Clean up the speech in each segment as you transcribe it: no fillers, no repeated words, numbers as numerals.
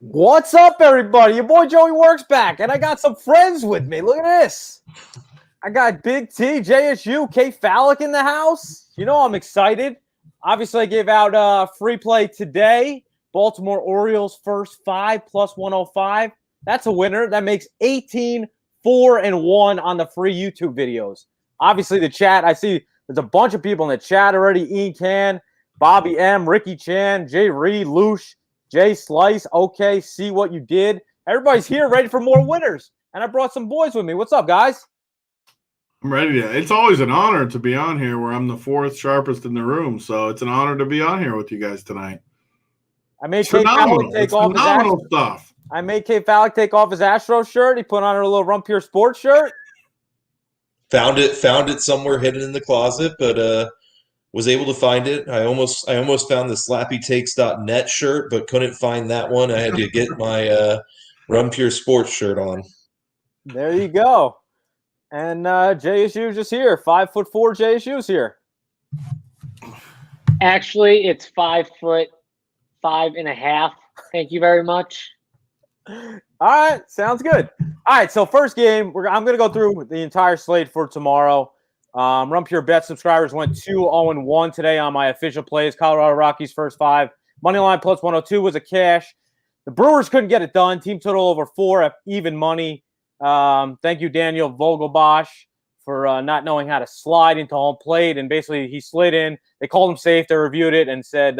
What's up, everybody? Your boy Joey Works back, and I got some friends with me. Look at this. I got Big T, JSU, K Fallick in the house. You know I'm excited. Obviously, I gave out free play today. Baltimore Orioles first 5 plus 105. That's a winner. That makes 18, 4, and 1 on the free YouTube videos. Obviously, the chat, I see there's a bunch of people in the chat already. Ian Can, Bobby M, Ricky Chan, Jay Reed, Loosh, Jay Slice, okay, see what you did. Everybody's here ready for more winners. And I brought some boys with me. What's up, guys? I'm ready to. It's always an honor to be on here where I'm the fourth sharpest in the room. So it's an honor to be on here with you guys tonight. I made K Fallick take off his phenomenal stuff. I made K Fallick take off his Astros shirt. He put on a little Run Pure Sports shirt. Found it somewhere hidden in the closet, but was able to find it. I almost found the slappytakes.net shirt, but couldn't find that one. I had to get my Run Pure Sports shirt on. There you go. And JSU's just here. 5'4" JSU's here. Actually, it's 5'5.5". Thank you very much. All right, sounds good. All right, so first game, I'm going to go through the entire slate for tomorrow. Run Pure Bet subscribers went 2-0-1 today on my official plays. Colorado Rockies first 5. Moneyline plus 102 was a cash. The Brewers couldn't get it done. Team total over 4 at even money. Thank you, Daniel Vogelbosch, for not knowing how to slide into home plate. And basically, he slid in. They called him safe. They reviewed it and said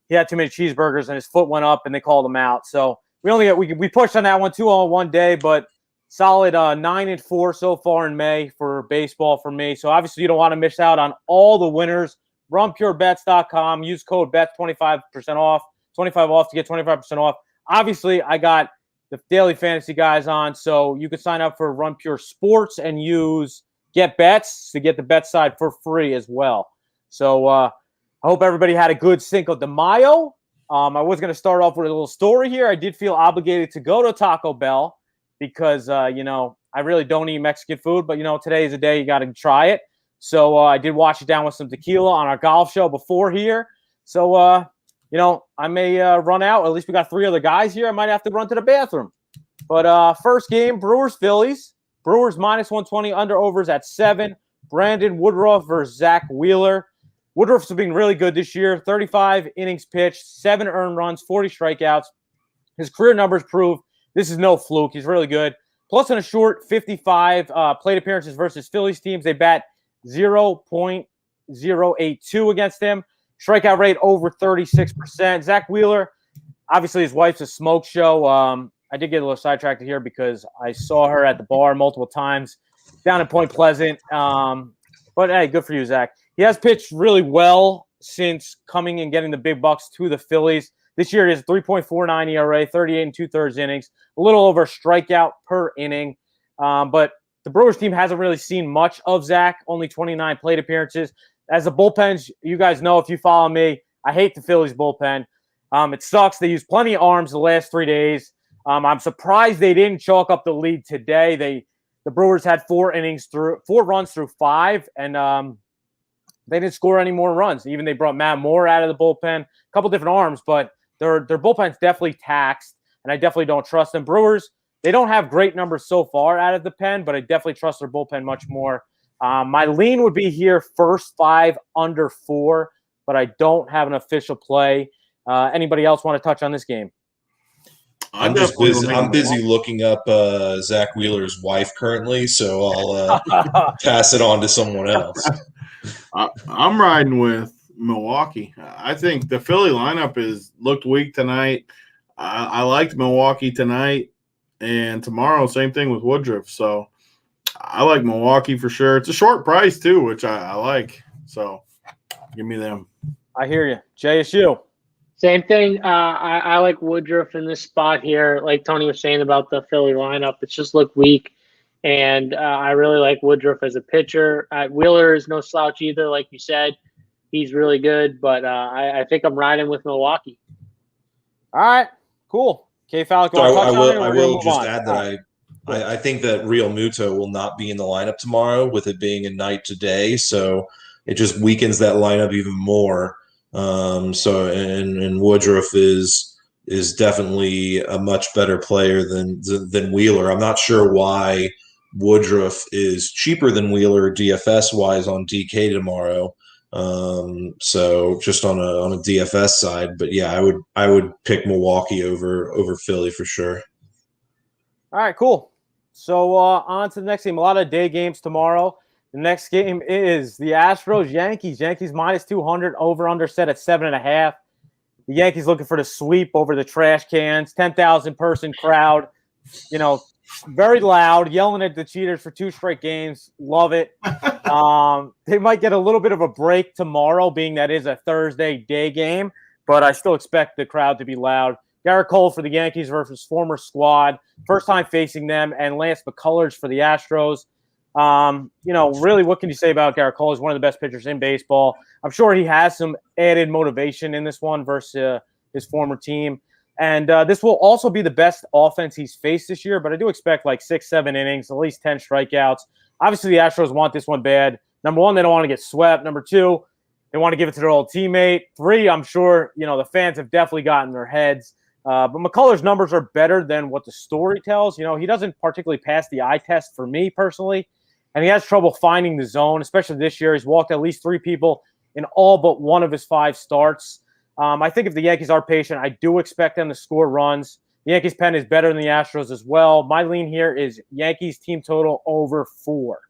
he had too many cheeseburgers and his foot went up, and they called him out. So we pushed on that one 2-0-1 day, but solid 9-4 so far in May for baseball for me. So obviously, you don't want to miss out on all the winners. RunPureBets.com. Use code BETS 25% off. 25 off to get 25% off. Obviously, I got the daily fantasy guys on, so you can sign up for Run Pure Sports and use Get Bets to get the bet side for free as well. So I hope everybody had a good Cinco de Mayo. I was going to start off with a little story here. I did feel obligated to go to Taco Bell because, I really don't eat Mexican food, but, today is a day you got to try it. So I did wash it down with some tequila on our golf show before here. So, I may run out. At least we got 3 other guys here. I might have to run to the bathroom. But first game, Brewers-Phillies. Brewers minus 120, under-overs at 7. Brandon Woodruff versus Zach Wheeler. Woodruff's been really good this year. 35 innings pitched, 7 earned runs, 40 strikeouts. His career numbers prove this is no fluke. He's really good. Plus, in a short 55 plate appearances versus Phillies teams, they bat 0.082 against him. Strikeout rate over 36%. Zach Wheeler, obviously his wife's a smoke show. I did get a little sidetracked here because I saw her at the bar multiple times down in Point Pleasant. But, hey, good for you, Zach. He has pitched really well since coming and getting the big bucks to the Phillies. This year it is 3.49 ERA, 38 2/3 innings, a little over a strikeout per inning. But the Brewers team hasn't really seen much of Zach, only 29 plate appearances. As the bullpens, you guys know if you follow me, I hate the Phillies bullpen. It sucks. They used plenty of arms the last 3 days. I'm surprised they didn't chalk up the lead today. The Brewers had 4 runs through 5, and they didn't score any more runs. Even they brought Matt Moore out of the bullpen, a couple different arms, but their bullpen's definitely taxed, and I definitely don't trust them. Brewers, they don't have great numbers so far out of the pen, but I definitely trust their bullpen much more. My lean would be here first 5 under 4, but I don't have an official play. Anybody else want to touch on this game? I'm just busy. I'm busy looking up Zach Wheeler's wife currently, so I'll pass it on to someone else. I'm riding with Milwaukee. I think the Philly lineup looked weak tonight. I liked Milwaukee tonight, and tomorrow, same thing with Woodruff. So I like Milwaukee for sure. It's a short price too, which I like. So give me them. I hear you. JSU. Same thing. I like Woodruff in this spot here. Like Tony was saying about the Philly lineup, it's just looked weak. And I really like Woodruff as a pitcher. Wheeler is no slouch either, like you said. He's really good, but I think I'm riding with Milwaukee. All right, cool. K Fallick, so I will just add that I think that Real Muto will not be in the lineup tomorrow with it being a night today, so it just weakens that lineup even more. And Woodruff is is definitely a much better player than Wheeler. I'm not sure why Woodruff is cheaper than Wheeler DFS wise on DK tomorrow. So just on a DFS side, but yeah, I would pick Milwaukee over Philly for sure. All right, cool. So on to the next game. A lot of day games tomorrow. The next game is the Astros Yankees. Yankees minus 200, over under set at 7.5. The Yankees looking for the sweep over the trash cans. 10,000 person crowd. Very loud, yelling at the cheaters for 2 straight games. Love it. They might get a little bit of a break tomorrow, being that is a Thursday day game, but I still expect the crowd to be loud. Garrett Cole for the Yankees versus former squad. First time facing them, and Lance McCullers for the Astros. Really, what can you say about Garrett Cole? He's one of the best pitchers in baseball. I'm sure he has some added motivation in this one versus his former team. And this will also be the best offense he's faced this year, but I do expect like 6-7 innings, at least 10 strikeouts. Obviously, the Astros want this one bad. Number 1, they don't want to get swept. Number 2, they want to give it to their old teammate. 3, I'm sure, the fans have definitely gotten their heads. But McCullers' numbers are better than what the story tells. He doesn't particularly pass the eye test for me personally, and he has trouble finding the zone, especially this year. He's walked at least 3 people in all but 1 of his 5 starts. I think if the Yankees are patient, I do expect them to score runs. The Yankees' pen is better than the Astros as well. My lean here is Yankees team total over 4.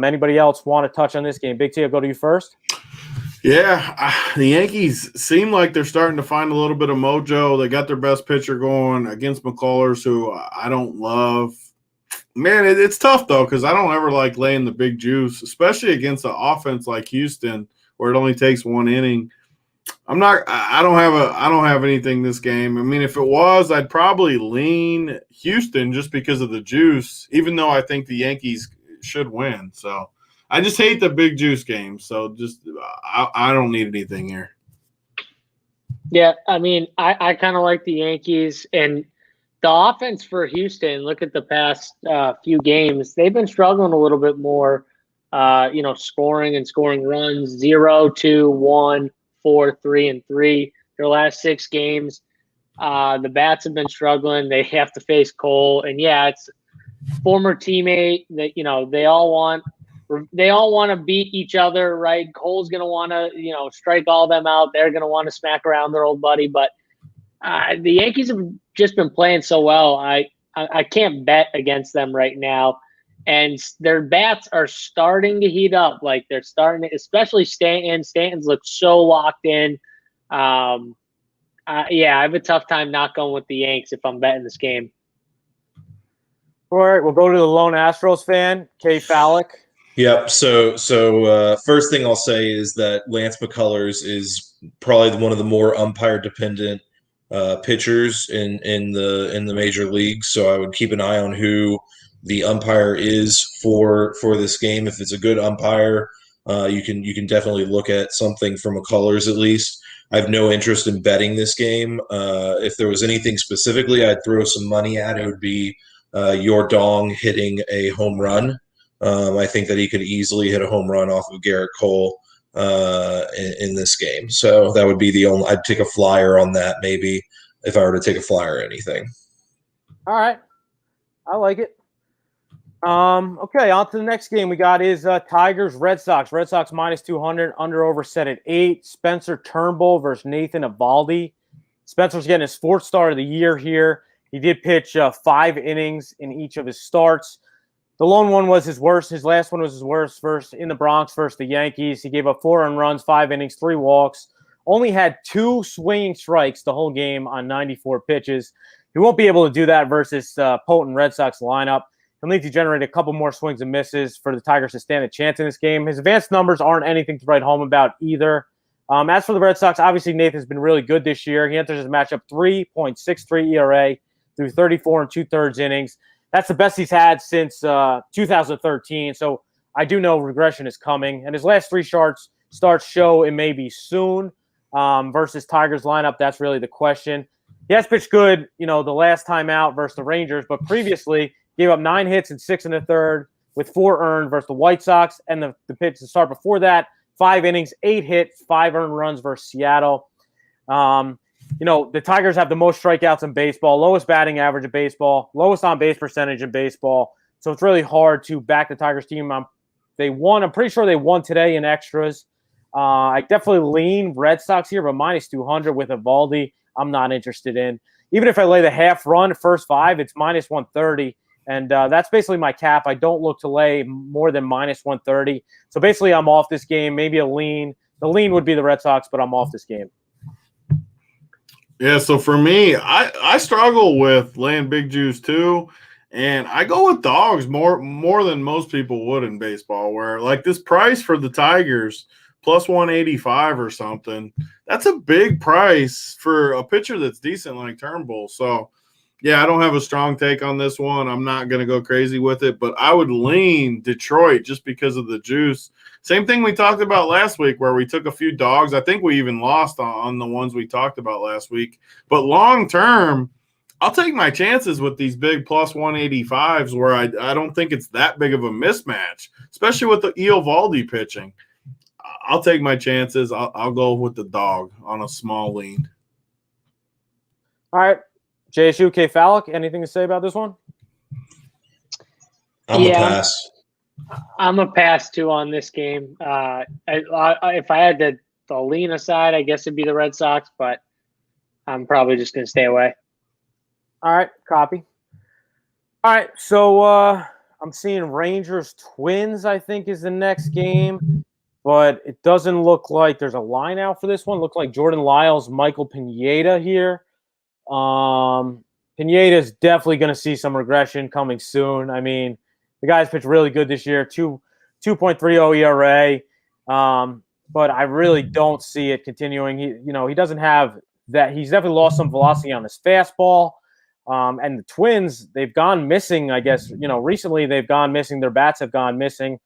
Anybody else want to touch on this game? Big T, I'll go to you first. Yeah, the Yankees seem like they're starting to find a little bit of mojo. They got their best pitcher going against McCullers, who I don't love. Man, it's tough, though, because I don't ever like laying the big juice, especially against an offense like Houston, where it only takes 1 inning. I don't have anything this game. I mean, if it was, I'd probably lean Houston just because of the juice, even though I think the Yankees should win. So I just hate the big juice games. So I don't need anything here. Yeah, I mean, I kind of like the Yankees, and the offense for Houston, look at the past few games. They've been struggling a little bit more, scoring runs, 0, 2, 1, 4, 3, and 3. Their last 6 games, the bats have been struggling. They have to face Cole, and yeah, it's former teammate that they all want to beat each other, right? Cole's gonna want to strike all them out. They're gonna want to smack around their old buddy, but the Yankees have just been playing so well. I can't bet against them right now. And their bats are starting to heat up. Like they're starting to, especially Stanton. Stanton's looked so locked in. I have a tough time not going with the Yanks if I'm betting this game. All right, we'll go to the lone Astros fan, Kay Fallick. Yep. So first thing I'll say is that Lance McCullers is probably one of the more umpire dependent pitchers in the major leagues. So I would keep an eye on who the umpire is for this game. If it's a good umpire, you can definitely look at something from McCullers at least. I have no interest in betting this game. If there was anything specifically I'd throw some money at, it would be your dong hitting a home run. I think that he could easily hit a home run off of Garrett Cole in this game. So that would be the only – I'd take a flyer on that maybe if I were to take a flyer or anything. All right. I like it. Okay, on to the next game we got is Tigers Red Sox. Red Sox minus 200, under over set at 8. Spencer Turnbull versus Nathan Eovaldi. Spencer's getting his 4th start of the year here. He did pitch 5 innings in each of his starts. The lone one was his worst. His last one was his worst versus in the Bronx versus the Yankees. He gave up 4 earned runs, 5 innings, 3 walks. Only had 2 swinging strikes the whole game on 94 pitches. He won't be able to do that versus potent Red Sox lineup. He'll need to generate a couple more swings and misses for the Tigers to stand a chance in this game. His advanced numbers aren't anything to write home about either. As for the Red Sox, obviously Nathan's been really good this year. He enters his matchup 3.63 ERA through 34 2/3 innings. That's the best he's had since 2013. So I do know regression is coming. And his last 3 starts show it may be soon versus Tigers lineup. That's really the question. He has pitched good, the last time out versus the Rangers, but previously gave up 9 hits and 6 1/3 with 4 earned versus the White Sox. And the pitch to start before that, 5 innings, 8 hits, 5 earned runs versus Seattle. the Tigers have the most strikeouts in baseball, lowest batting average in baseball, lowest on-base percentage in baseball. So it's really hard to back the Tigers team. They won. I'm pretty sure they won today in extras. I definitely lean Red Sox here, but minus 200 with Evaldi, I'm not interested in. Even if I lay the half run, first 5, it's minus 130. And that's basically my cap. I don't look to lay more than minus 130. So basically, I'm off this game. Maybe a lean. The lean would be the Red Sox, but I'm off this game. Yeah, so for me, I struggle with laying big juice too. And I go with dogs more than most people would in baseball, where like this price for the Tigers plus 185 or something, that's a big price for a pitcher that's decent like Turnbull. So, yeah, I don't have a strong take on this one. I'm not going to go crazy with it, but I would lean Detroit just because of the juice. Same thing we talked about last week where we took a few dogs. I think we even lost on the ones we talked about last week. But long term, I'll take my chances with these big plus 185s where I don't think it's that big of a mismatch, especially with the Eovaldi pitching. I'll take my chances. I'll go with the dog on a small lean. All right. JSU, K. Fallick, anything to say about this one? I'm a pass. I'm a pass too on this game. If I had to lean aside, I guess it'd be the Red Sox, but I'm probably just going to stay away. All right, copy. All right, so I'm seeing Rangers Twins, I think, is the next game, but it doesn't look like there's a line out for this one. Looks like Jordan Lyles, Michael Pineda here. Pineda is definitely going to see some regression coming soon. I mean, the guy's pitched really good this year, 2.30 ERA. But I really don't see it continuing. He doesn't have that. He's definitely lost some velocity on his fastball. And the Twins, they've gone missing, I guess. Recently they've gone missing. Their bats have gone missing.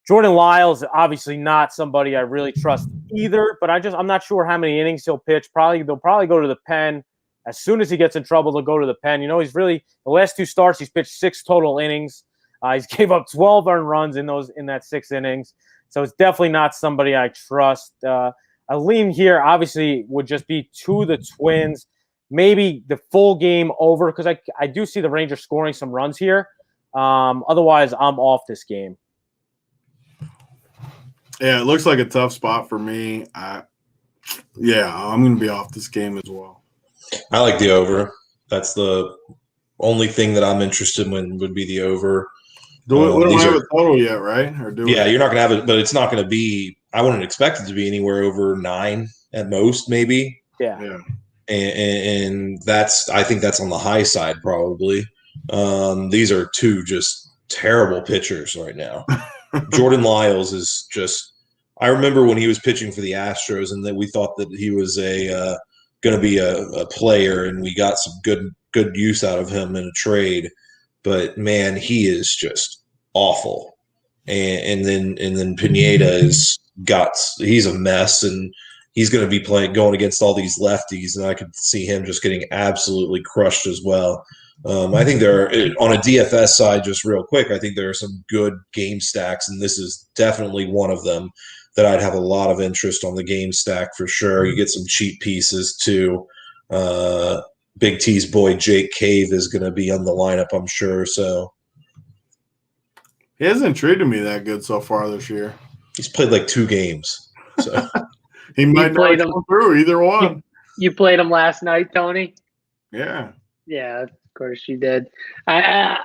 Jordan Lyles, obviously not somebody I really trust either, but I'm not sure how many innings he'll pitch. They'll probably go to the pen. As soon as he gets in trouble, they'll go to the pen. He's really – the last 2 starts, he's pitched 6 total innings. He's gave up 12 earned runs in that 6 innings. So it's definitely not somebody I trust. A lean here obviously would just be to the Twins. Maybe the full game over because I do see the Rangers scoring some runs here. Otherwise, I'm off this game. Yeah, it looks like a tough spot for me. I'm going to be off this game as well. I like the over. That's the only thing that I'm interested in would be the over. We don't have a total yet, right? Or do we? Yeah, you're not going to have it, but it's not going to be – I wouldn't expect it to be anywhere over 9 at most maybe. Yeah. And I think that's on the high side probably. These are 2 just terrible pitchers right now. Jordan Lyles is just – I remember when he was pitching for the Astros and that we thought that he was going to be a player and we got some good use out of him in a trade. But, man, he is just awful. And then Pineda he's a mess and – he's going to be going against all these lefties, and I could see him just getting absolutely crushed as well. I think on a DFS side, just real quick, I think there are some good game stacks, and this is definitely one of them that I'd have a lot of interest on the game stack for sure. You get some cheap pieces too. Big T's boy Jake Cave is going to be on the lineup, I'm sure. So he hasn't treated me that good so far this year. He's played like 2 games, so. He might not come through either one. You played him last night, Tony? Yeah. Yeah, of course you did. I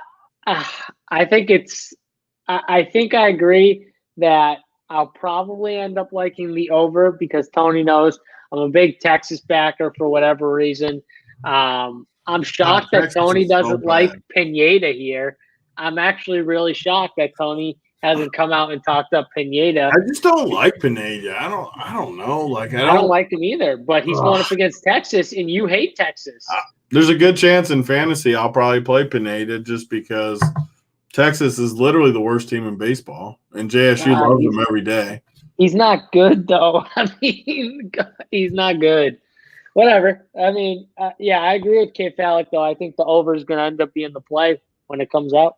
think I agree that I'll probably end up liking the over because Tony knows I'm a big Texas backer for whatever reason. I'm shocked that Tony doesn't like Pineda here. I'm actually really shocked that Tony hasn't come out and talked up Pineda. I just don't like Pineda. I don't know. Like I don't like him either. But he's going up against Texas, and you hate Texas. There's a good chance in fantasy I'll probably play Pineda just because Texas is literally the worst team in baseball, and JSU loves him every day. He's not good though. I mean, he's not good. Whatever. I mean, I agree with K. Fallick though. I think the over is going to end up being the play when it comes out.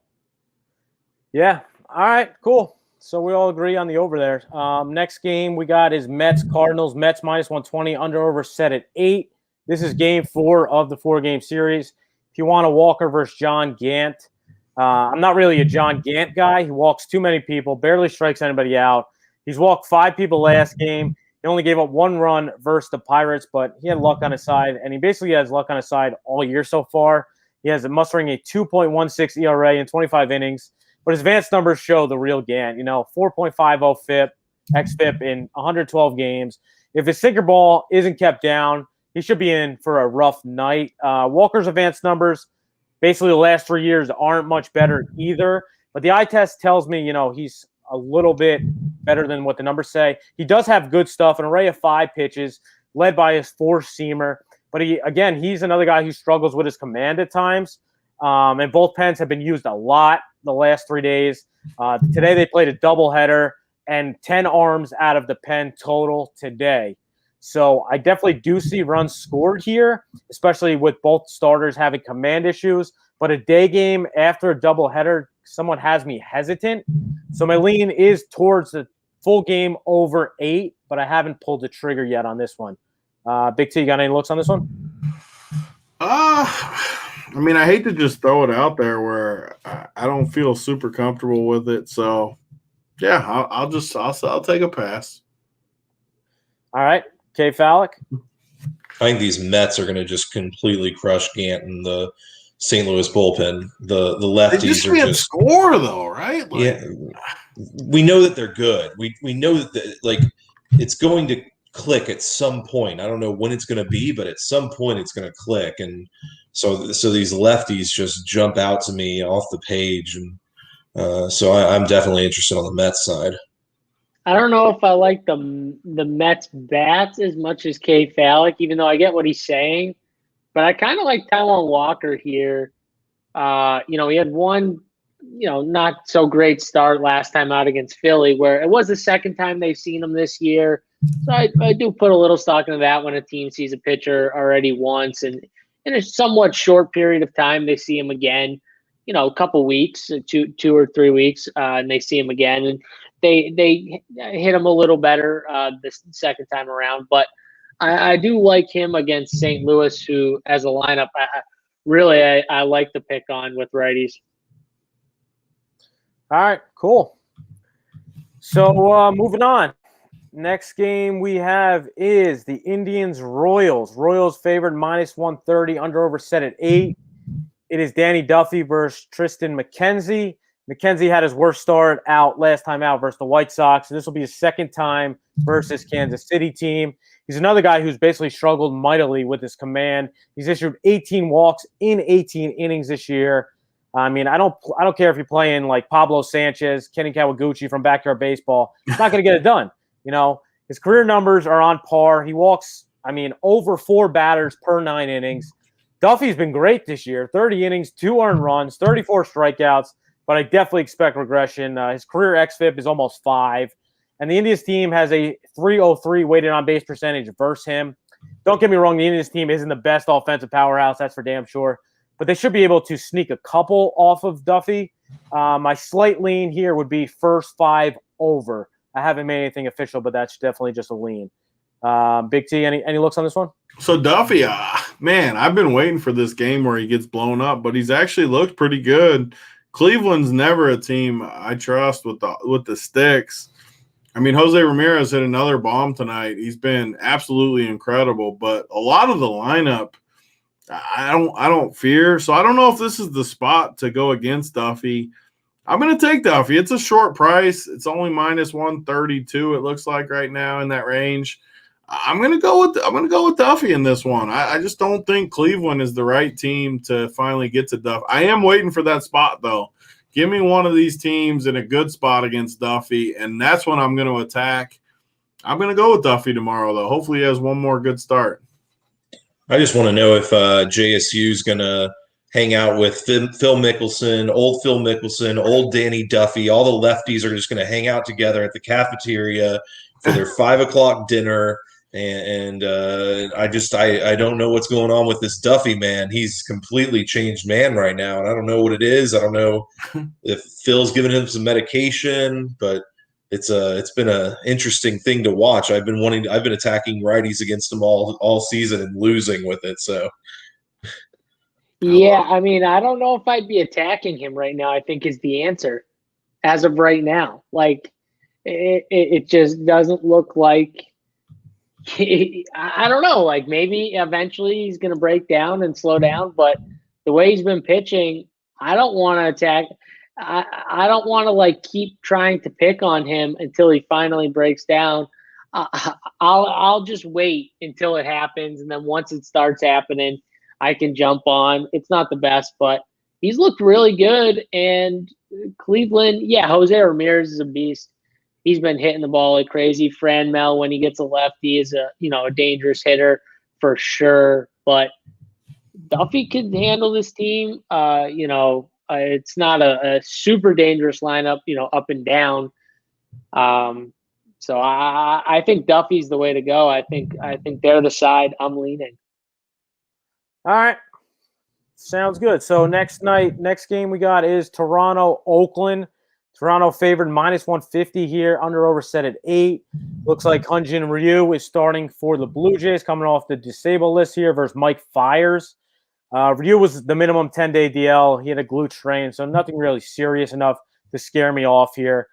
Yeah. All right, cool. So we all agree on the over there. Next game we got is Mets Cardinals. Mets minus 120, under over set at 8. This is game 4 of the 4-game series. If you want a Walker versus John Gant, I'm not really a John Gant guy. He walks too many people, barely strikes anybody out. He's walked 5 people last game. He only gave up 1 run versus the Pirates, but he had luck on his side, and he basically has luck on his side all year so far. He has mustering a 2.16 ERA in 25 innings, but his advanced numbers show the real Gant. 4.50 FIP, xFIP in 112 games. If his sinker ball isn't kept down, he should be in for a rough night. Walker's advanced numbers, basically the last 3 years, aren't much better either. But the eye test tells me, he's a little bit better than what the numbers say. He does have good stuff, an array of 5 pitches, led by his 4-seamer. But he's another guy who struggles with his command at times. And both pens have been used a lot the last 3 days. Today they played a doubleheader and 10 arms out of the pen total today. So I definitely do see runs scored here, especially with both starters having command issues. But a day game after a doubleheader somewhat has me hesitant. So my lean is towards the full game over 8, but I haven't pulled the trigger yet on this one. Big T, you got any looks on this one? I hate to just throw it out there where I don't feel super comfortable with it. So, yeah, I'll take a pass. All right. K. Fallick? I think these Mets are going to just completely crush Gant and the St. Louis bullpen. The lefties they just are can't just score though, right? We know that they're good. We know that it's going to click at some point. I don't know when it's going to be, but at some point it's going to click. And so these lefties just jump out to me off the page, and so I'm definitely interested on the Mets side. I don't know if I like the Mets bats as much as K. Fallick, even though I get what he's saying. But I kind of like Taijuan Walker here. He had one, not so great start last time out against Philly, where it was the second time they've seen him this year. So I do put a little stock into that when a team sees a pitcher already once, and in a somewhat short period of time they see him again. A couple weeks, 2 or 3 weeks, and they see him again, and they hit him a little better this second time around. But I do like him against St. Louis, who, as a lineup, I like to pick on with righties. All right, cool. So moving on. Next game we have is the Indians-Royals. Royals favored -130, under over set at 8. It is Danny Duffy versus Tristan McKenzie. McKenzie had his worst start out last time out versus the White Sox. This will be his second time versus Kansas City team. He's another guy who's basically struggled mightily with his command. He's issued 18 walks in 18 innings this year. I don't care if you're playing like Pablo Sanchez, Kenny Kawaguchi from Backyard Baseball. He's not going to get it done. His career numbers are on par. He walks, over 4 batters per 9 innings. Duffy's been great this year. 30 innings, 2 earned runs, 34 strikeouts. But I definitely expect regression. His career xFIP is almost 5. And the Indians team has a 303 weighted on base percentage versus him. Don't get me wrong, the Indians team isn't the best offensive powerhouse, that's for damn sure. But they should be able to sneak a couple off of Duffy. My slight lean here would be first 5 over. I haven't made anything official, but that's definitely just a lean. Big T, any looks on this one? So Duffy, man, I've been waiting for this game where he gets blown up, but he's actually looked pretty good. Cleveland's never a team I trust with the sticks. Jose Ramirez hit another bomb tonight. He's been absolutely incredible, but a lot of the lineup, I don't fear. So I don't know if this is the spot to go against Duffy. I'm going to take Duffy. It's a short price. It's only -132. It looks like right now in that range. I'm going to go with Duffy in this one. I just don't think Cleveland is the right team to finally get to Duffy. I am waiting for that spot though. Give me one of these teams in a good spot against Duffy, and that's when I'm going to attack. I'm going to go with Duffy tomorrow though. Hopefully he has one more good start. I just want to know if JSU is going to hang out with Phil Mickelson, old Danny Duffy. All the lefties are just going to hang out together at the cafeteria for their 5 o'clock dinner. And I don't know what's going on with this Duffy, man. He's completely changed man right now, and I don't know what it is. I don't know if Phil's giving him some medication, but it's been a interesting thing to watch. I've been attacking righties against him all season and losing with it. So yeah, I mean, I don't know if I'd be attacking him right now, I think is the answer as of right now. Like, it just doesn't look like I don't know. Like, maybe eventually he's going to break down and slow down, but the way he's been pitching, I don't want to attack. I don't want to like keep trying to pick on him until he finally breaks down. I'll just wait until it happens, and then once it starts happening, I can jump on. It's not the best, but he's looked really good. And Cleveland, yeah, Jose Ramirez is a beast. He's been hitting the ball like crazy. Franmil, when he gets a lefty, is a dangerous hitter for sure. But Duffy could handle this team. It's not a super dangerous lineup, up and down. So I think Duffy's the way to go. I think they're the side I'm leaning. All right. Sounds good. So next game we got is Toronto-Oakland. Toronto favored -150 here, under over set at 8. Looks like Hyun-Jin Ryu is starting for the Blue Jays, coming off the disabled list here versus Mike Fiers. Ryu was the minimum 10-day DL. He had a glute strain, so nothing really serious enough to scare me off here.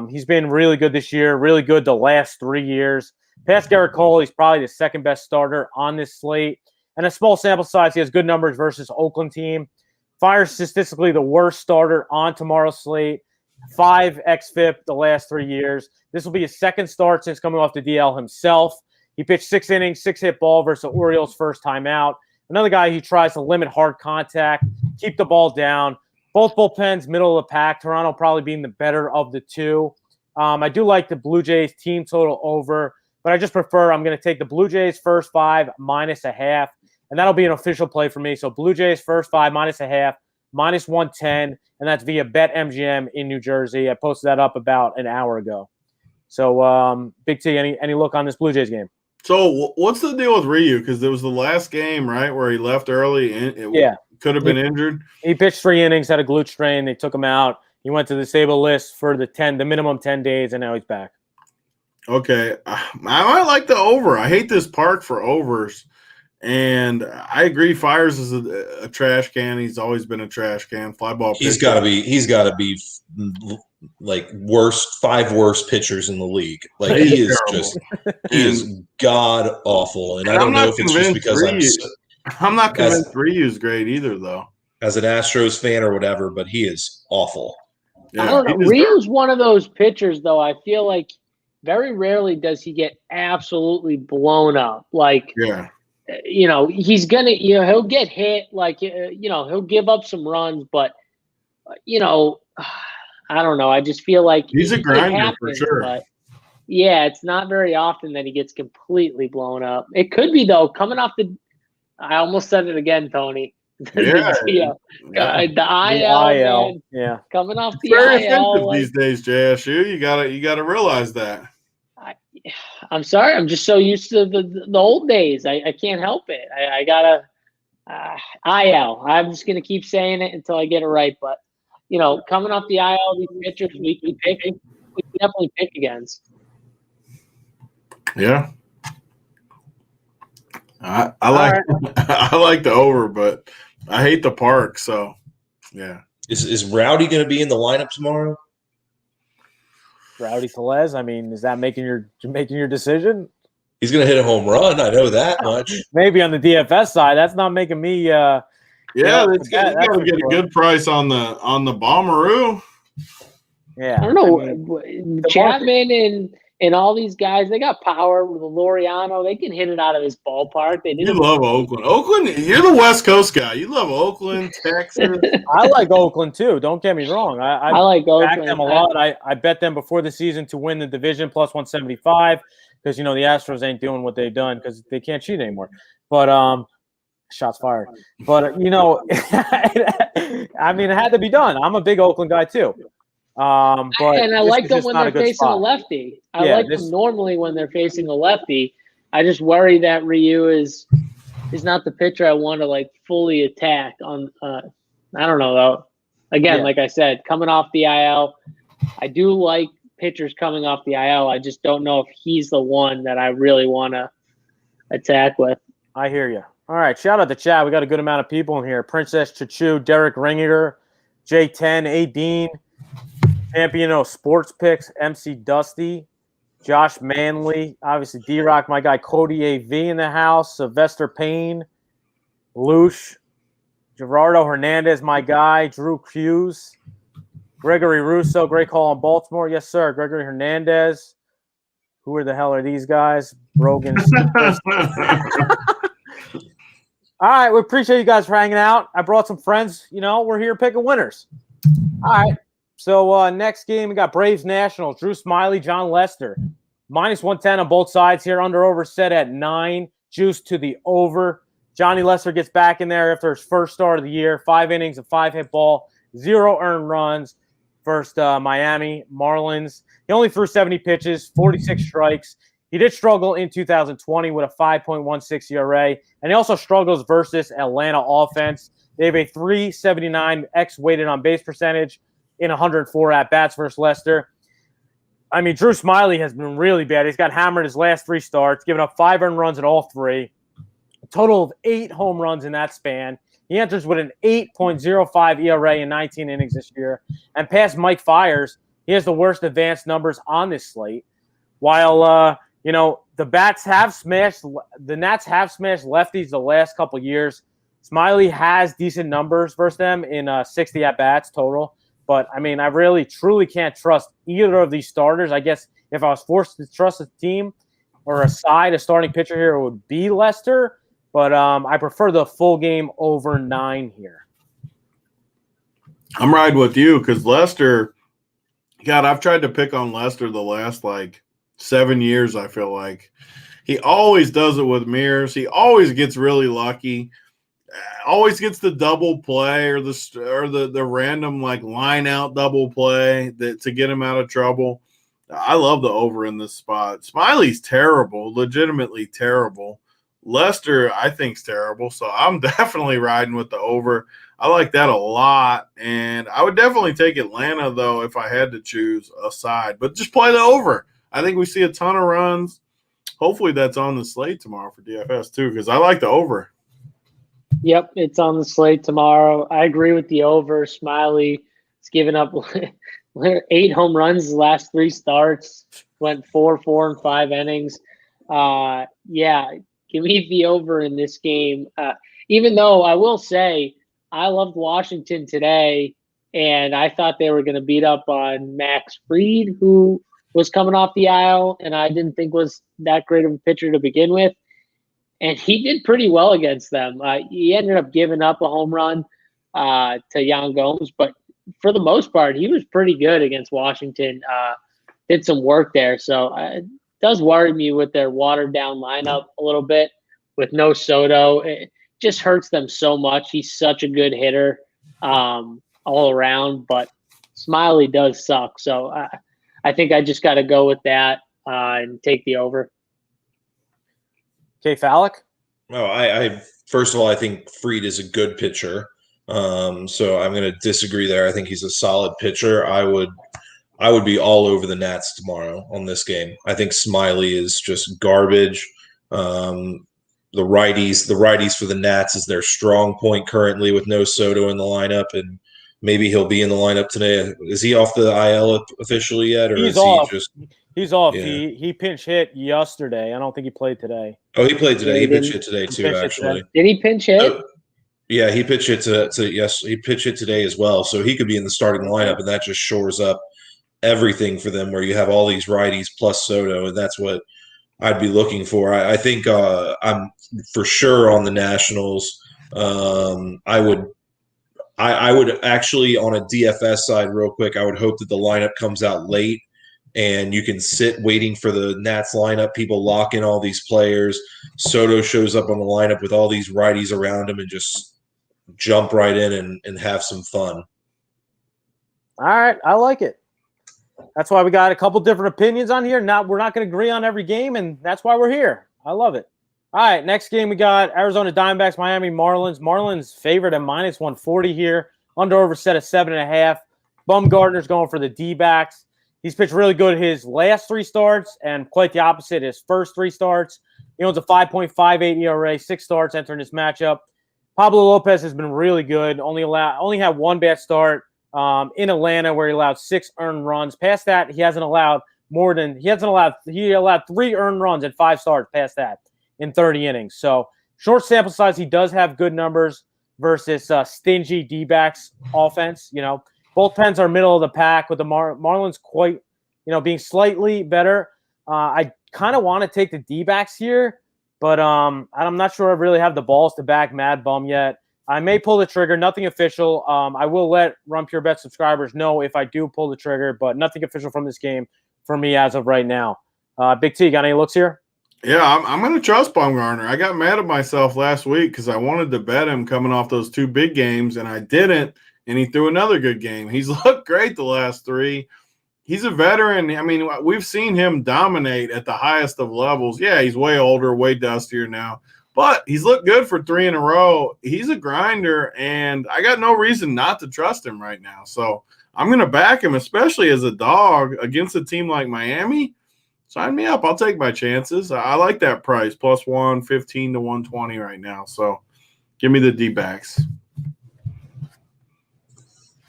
He's been really good this year, really good the last 3 years. Past Garrett Cole, he's probably the second best starter on this slate. And a small sample size, he has good numbers versus Oakland team. Fiers statistically the worst starter on tomorrow's slate. 5 xFIP the last 3 years. This will be his second start since coming off the DL himself. He pitched 6 innings, 6 hit ball versus the Orioles' first time out. Another guy who tries to limit hard contact, keep the ball down. Both bullpens, middle of the pack. Toronto probably being the better of the two. I do like the Blue Jays team total over, but I just prefer I'm going to take the Blue Jays first 5 -0.5, and that'll be an official play for me. So Blue Jays first 5 -0.5, -110, and that's via BetMGM in New Jersey. I posted that up about an hour ago. So, Big T, any look on this Blue Jays game? So what's the deal with Ryu? Because it was the last game, right, where he left early. And could have been injured. He pitched 3 innings, had a glute strain. They took him out. He went to the disabled list for the minimum 10 days, and now he's back. Okay, I might like the over. I hate this park for overs, and I agree. Fiers is a trash can. He's always been a trash can. Fly ball. He's got to be like 5 worst pitchers in the league. Like he is god awful, and I don't know if it's just because I'm not convinced Ryu's great either, though. As an Astros fan or whatever, but he is awful. Yeah, I don't know. Ryu's one of those pitchers, though. I feel like very rarely does he get absolutely blown up. Like, he's gonna, he'll get hit. Like, he'll give up some runs, but, I don't know. I just feel like he's a grinder for sure. But yeah, it's not very often that he gets completely blown up. It could be, though, coming off the. I almost said it again, Tony. The IL. Yeah. Coming off the very IL. These days, JSU, you gotta realize that. I'm sorry. I'm just so used to the old days. I can't help it. I gotta IL. I'm just gonna keep saying it until I get it right. But coming off the IL, these pitchers we definitely pick against. Yeah. I like the over, but I hate the park. So, yeah. Is Rowdy going to be in the lineup tomorrow? Rowdy Tellez. I mean, is that making your decision? He's going to hit a home run. I know that much. Maybe on the DFS side, that's not making me. That's going to get a good price on the Bomberoo. Yeah, I don't know. Chapman and all these guys, they got power with Laureano. They can hit it out of his ballpark. You love Oakland. Oakland, you're the West Coast guy. You love Oakland, Texas. I like Oakland too. Don't get me wrong. I like Oakland. Back them a lot. I bet them before the season to win the division plus 175 because the Astros ain't doing what they've done because they can't cheat anymore. But shots fired. But I mean, it had to be done. I'm a big Oakland guy too. But I like them when they're facing a lefty. I like them normally when they're facing a lefty. I just worry that Ryu is not the pitcher I want to fully attack on. I don't know though. Again, like I said, coming off the IL, I do like pitchers coming off the IL. I just don't know if he's the one that I really want to attack with. I hear you. All right, shout out to chat. We got a good amount of people in here. Princess Chachu, Derek Ringinger, J10, A. Dean, Champion of Sports Picks, MC Dusty, Josh Manley, obviously D-Rock, my guy Cody A.V. in the house, Sylvester Payne, Lush, Gerardo Hernandez, my guy, Drew Hughes, Gregory Russo, great call in Baltimore. Yes, sir. Gregory Hernandez. Who the hell are these guys? Brogan. All right, we appreciate you guys for hanging out. I brought some friends. We're here picking winners. All right. So next game, we got Braves Nationals. Drew Smiley, John Lester. -110 on both sides here. Under-over set at 9. Juice to the over. Johnny Lester gets back in there after his first start of the year. 5 innings, a 5-hit ball, 0 earned runs. First Miami Marlins. He only threw 70 pitches, 46 strikes. He did struggle in 2020 with a 5.16 ERA, and he also struggles versus Atlanta offense. They have a 379 weighted on base percentage in 104 at-bats versus Lester. I mean, Drew Smiley has been really bad. He's got hammered his last 3 starts, giving up 5 earned runs in all 3. A total of 8 home runs in that span. He enters with an 8.05 ERA in 19 innings this year. And past Mike Fiers, he has the worst advanced numbers on this slate. While, the Nats have smashed lefties the last couple of years, Smiley has decent numbers versus them in 60 at-bats total. But, I mean, I really, truly can't trust either of these starters. I guess if I was forced to trust a team or a starting pitcher here, it would be Lester. But I prefer the full game over 9 here. I'm riding with you because Lester, God, I've tried to pick on Lester the last 7 years, I feel like. He always does it with mirrors. He always gets really lucky. Always gets the double play or the random line out double play to get him out of trouble. I love the over in this spot. Smiley's terrible, legitimately terrible. Lester, I think, is terrible, so I'm definitely riding with the over. I like that a lot, and I would definitely take Atlanta, though, if I had to choose a side. But just play the over. I think we see a ton of runs. Hopefully that's on the slate tomorrow for DFS, too, because I like the over. Yep, it's on the slate tomorrow. I agree with the over. Smiley has given up 8 home runs the last 3 starts, went 4 and 5 innings. Give me the over in this game. Even though I will say I loved Washington today, and I thought they were going to beat up on Max Fried, who was coming off the aisle, and I didn't think was that great of a pitcher to begin with. And he did pretty well against them. He ended up giving up a home run to Yan Gomes, but for the most part, he was pretty good against Washington. Did some work there. So does worry me with their watered-down lineup a little bit with no Soto. It just hurts them so much. He's such a good hitter all around, but Smiley does suck. So I think I just got to go with that and take the over. Okay, Fallick? Oh, I first of all, I think Fried is a good pitcher. So I'm going to disagree there. I think he's a solid pitcher. I would be all over the Nats tomorrow on this game. I think Smiley is just garbage. The righties for the Nats is their strong point currently with no Soto in the lineup, and maybe he'll be in the lineup today. Is he off the IL officially yet, or he's off? He's off. Yeah. He pinch hit yesterday. I don't think he played today. Oh, he played today. He pitched hit today too, actually. Did he pinch hit? Yeah, he pitched it he pitched it today as well. So he could be in the starting lineup, and that just shores up everything for them where you have all these righties plus Soto, and that's what I'd be looking for. I think I'm for sure on the Nationals. I would actually, on a DFS side real quick, I would hope that the lineup comes out late and you can sit waiting for the Nats lineup. People lock in all these players. Soto shows up on the lineup with all these righties around him and just jump right in and have some fun. All right. I like it. That's why we got a couple different opinions on here. We're not going to agree on every game, and that's why we're here. I love it. All right, next game we got Arizona Diamondbacks, Miami Marlins. Marlins favored at -140 here. Under over set at 7.5. Bumgarner's going for the D-backs. He's pitched really good his last 3 starts and quite the opposite his first 3 starts. He owns a 5.58 ERA, 6 starts entering this matchup. Pablo Lopez has been really good. Only had 1 bad start in Atlanta where he allowed 6 earned runs. Past that, he allowed 3 earned runs in 5 starts past that in 30 innings. So short sample size, he does have good numbers versus stingy D-backs offense. You know, both pens are middle of the pack with the Marlins quite, being slightly better. I kind of want to take the D-backs here, but I'm not sure I really have the balls to back Mad Bum yet. I may pull the trigger. Nothing official. I will let Run Pure Bet subscribers know if I do pull the trigger, but nothing official from this game for me as of right now. Big T, got any looks here? Yeah, I'm going to trust Bumgarner. I got mad at myself last week because I wanted to bet him coming off those 2 big games, and I didn't, and he threw another good game. He's looked great the last 3. He's a veteran. I mean, we've seen him dominate at the highest of levels. Yeah, he's way older, way dustier now, but he's looked good for 3 in a row. He's a grinder, and I got no reason not to trust him right now. So I'm going to back him, especially as a dog against a team like Miami. Sign me up. I'll take my chances. I like that price, plus 115 to 120 right now. So give me the D-backs.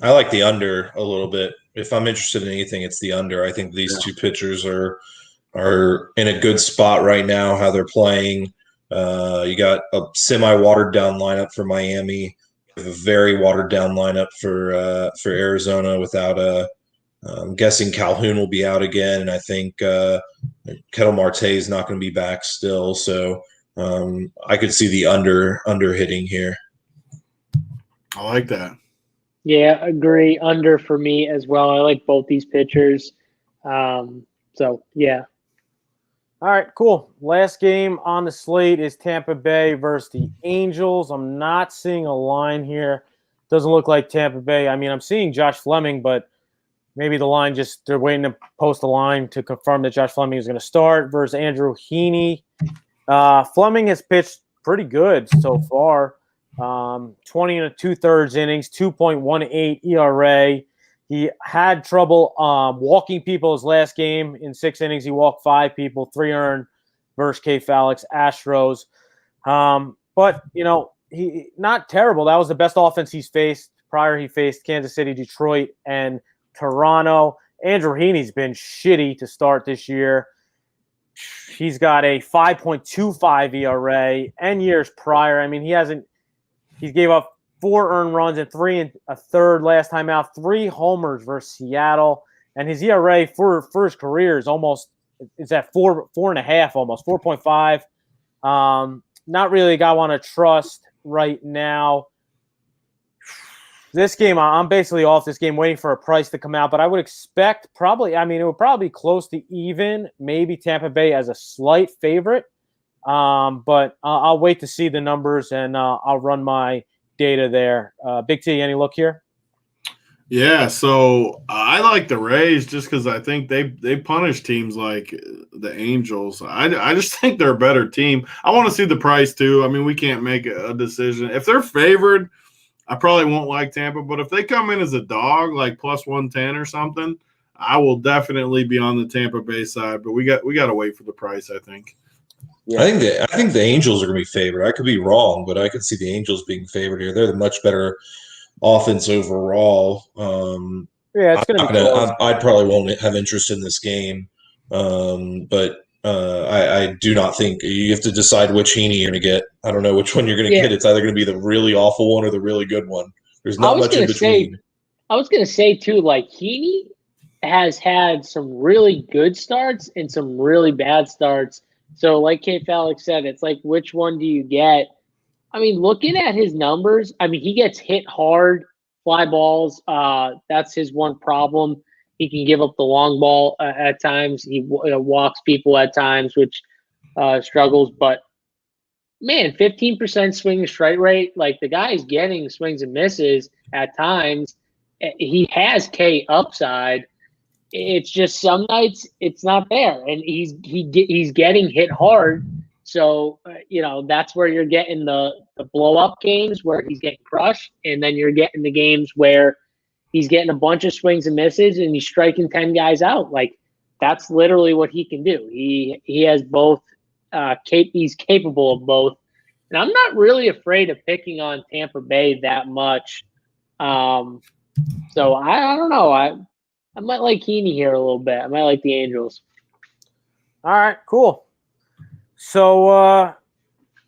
I like the under a little bit. If I'm interested in anything, it's the under. I think these 2 pitchers are in a good spot right now, how they're playing. You got a semi-watered-down lineup for Miami, a very watered-down lineup for Arizona without I'm guessing Calhoun will be out again, and I think Ketel Marte is not going to be back still. So I could see the under hitting here. I like that. Yeah, agree. Under for me as well. I like both these pitchers. So, yeah. All right, cool. Last game on the slate is Tampa Bay versus the Angels. I'm not seeing a line here. Doesn't look like Tampa Bay. I mean, I'm seeing Josh Fleming, but maybe the line they're waiting to post a line to confirm that Josh Fleming is going to start versus Andrew Heaney. Fleming has pitched pretty good so far. 20 2/3 innings, 2.18 ERA. He had trouble walking people his last game. In 6 innings, he walked 5 people, 3 earned versus K-Falix Astros. But, he not terrible. That was the best offense he's faced. Prior, he faced Kansas City, Detroit, and Toronto. Andrew Heaney's been shitty to start this year. He's got a 5.25 ERA, and years prior, I mean, he gave up 4 earned runs and 3 1/3 last time out, 3 homers versus Seattle, and his ERA for his career is at 4.5, almost 4.5. Not really a guy I want to trust right now. This game, I'm basically off this game waiting for a price to come out, but I would expect it would probably be close to even, maybe Tampa Bay as a slight favorite. But I'll wait to see the numbers, and I'll run my data there. Big T, any look here? Yeah, so I like the Rays just because I think they punish teams like the Angels. I just think they're a better team. I want to see the price too. I mean, we can't make a decision. If they're favored, I probably won't like Tampa, but if they come in as a dog, like plus 110 or something, I will definitely be on the Tampa Bay side. But we got to wait for the price, I think. Yeah. I think the Angels are going to be favored. I could be wrong, but I could see the Angels being favored here. They're the much better offense overall. It's going to be close. I probably won't have interest in this game, but I do not think you have to decide which Heaney you're going to get. I don't know which one you're going to get. It's either going to be the really awful one or the really good one. There's not much in between. I was going to say, too, like Heaney has had some really good starts and some really bad starts. So like K-Falix said, it's like, which one do you get? I mean, looking at his numbers, I mean, he gets hit hard, fly balls. That's his one problem. He can give up the long ball at times. He walks people at times, which struggles. But, man, 15% swing and strike rate. Like, the guy is getting swings and misses at times. He has K upside. It's just some nights it's not there, and he's getting hit hard. So that's where you're getting the blow up games where he's getting crushed, and then you're getting the games where he's getting a bunch of swings and misses, and he's striking 10 guys out. Like, that's literally what he can do. He has both. He's capable of both. And I'm not really afraid of picking on Tampa Bay that much. So I don't know. I might like Heaney here a little bit. I might like the Angels. All right, cool. So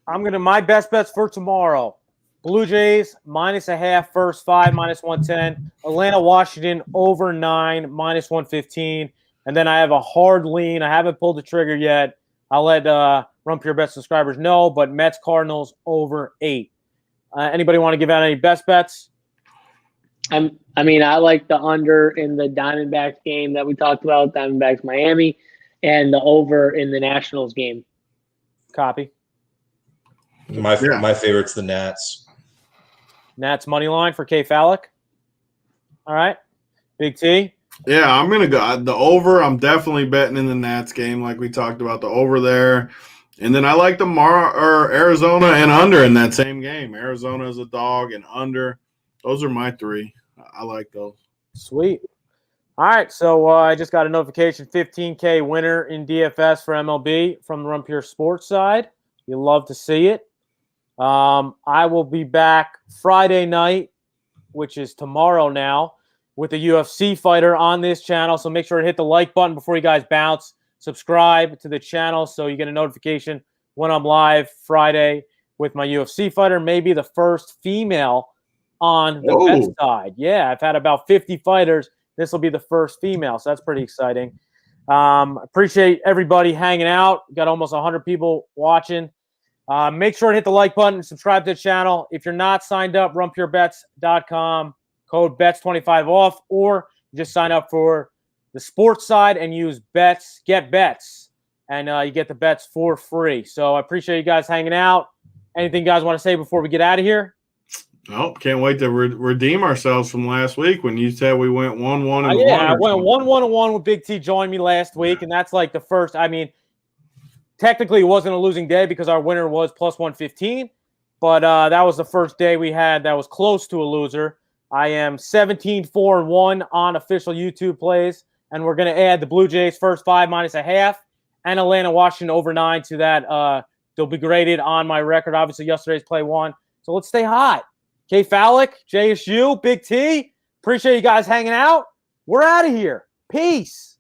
my best bets for tomorrow. Blue Jays -0.5, first 5, -110. Atlanta, Washington over 9, -115. And then I have a hard lean. I haven't pulled the trigger yet. I'll let Rump Your Bet subscribers know, but Mets, Cardinals over 8. Anybody want to give out any best bets? I like the under in the Diamondbacks game that we talked about, Diamondbacks Miami, and the over in the Nationals game. Copy. My favorite's the Nats. Nats money line for K. Fallick. All right. Big T. Yeah, I'm going to go the over. I'm definitely betting in the Nats game like we talked about, the over there. And then I like the Arizona and under in that same game. Arizona is a dog and under. Those are my 3. I like those. Sweet. All right, so I just got a notification, 15K winner in DFS for MLB from the Run Pure Sports side. You love to see it. I will be back Friday night, which is tomorrow now, with a UFC fighter on this channel. So make sure to hit the like button before you guys bounce. Subscribe to the channel so you get a notification when I'm live Friday with my UFC fighter, maybe the first female on the bet side. Yeah, I've had about 50 fighters. This will be the first female, so that's pretty exciting. Appreciate everybody hanging out. Got almost 100 people watching. Make sure to hit the like button and subscribe to the channel. If you're not signed up, runpurebets.com, code BETS25 off, or just sign up for the sports side and use get bets, and you get the bets for free. So I appreciate you guys hanging out. Anything you guys want to say before we get out of here? Oh, can't wait to redeem ourselves from last week when you said we went 1-1 and I went 1-1-1 with Big T joined me last week, and that's like the first. I mean, technically it wasn't a losing day because our winner was plus 115, but that was the first day we had that was close to a loser. I am 17-4-1 on official YouTube plays, and we're going to add the Blue Jays first 5 -0.5 and Atlanta, Washington over 9 to that. They'll be graded on my record. Obviously, yesterday's play won, so let's stay hot. K. Fallick, JSU, Big T, appreciate you guys hanging out. We're out of here. Peace.